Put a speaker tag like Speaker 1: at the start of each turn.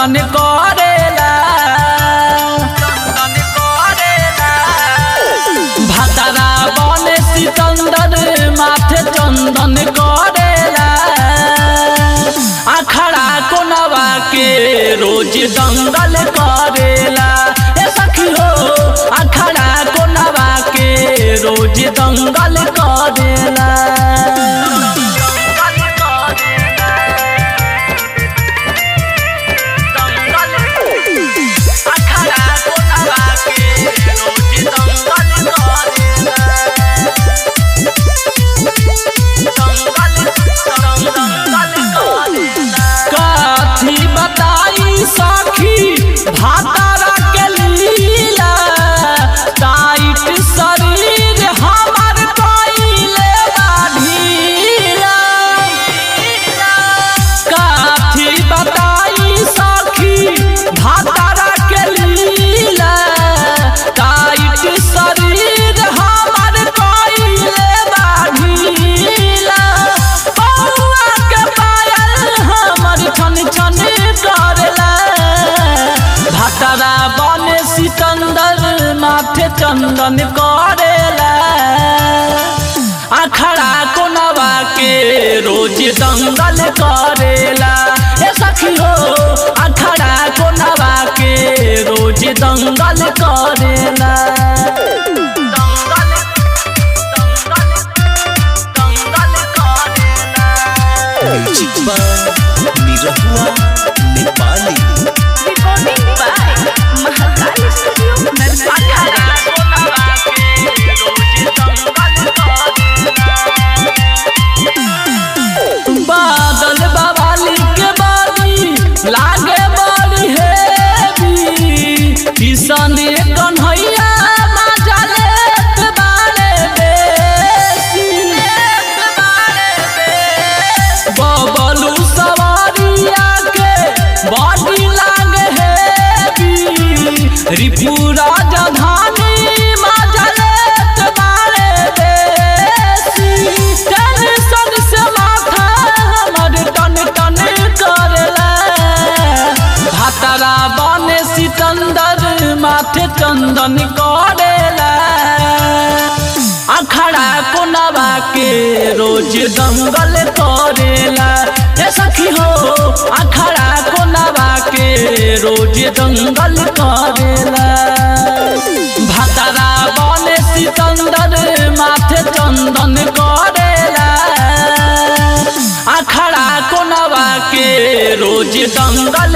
Speaker 1: चंदन करेला भातारा बने सिकंदर माथे चंदन करेला अखड़ा कोनवा के रोज दंगल करेला ए सखी हो अखड़ा कोनवा के रोज दंगल करेला भातारा के लीला टाइट शरीर हमर कइले ढीला काठी बताई सखी भातारा के लीला टाइट शरीर हमर कइले ढीला बउआ के पायल हमर छन छन करेला भातारा बने सिकंदर माथे चंदन करेला अखड़ा कोनवा के रोज दंगल करेला ए सखी हो अखड़ा कोनवा के रोज दंगल करेला
Speaker 2: निरहुआ नेपाली
Speaker 1: बादल बवाली के बारी लागे बड़ी हेवी किसने कन्हैया मजा लेत बारे बेसी बबलू सवारिया के बड़ी लागे हेवी रिपू राजधानी मजा लेत बारे बेसी टेंशन से माथा हमर टन टन करेला भातारा बने सिकंदर माथे चंदन करेला अखड़ा कोनवा के रोज दंगल करेला ए सखी हो अखड़ा कोनवा के रोज दंगल करेला भातारा बने सिकंदर माथे चंदन करेला अखड़ा कोनवा के रोज दंगल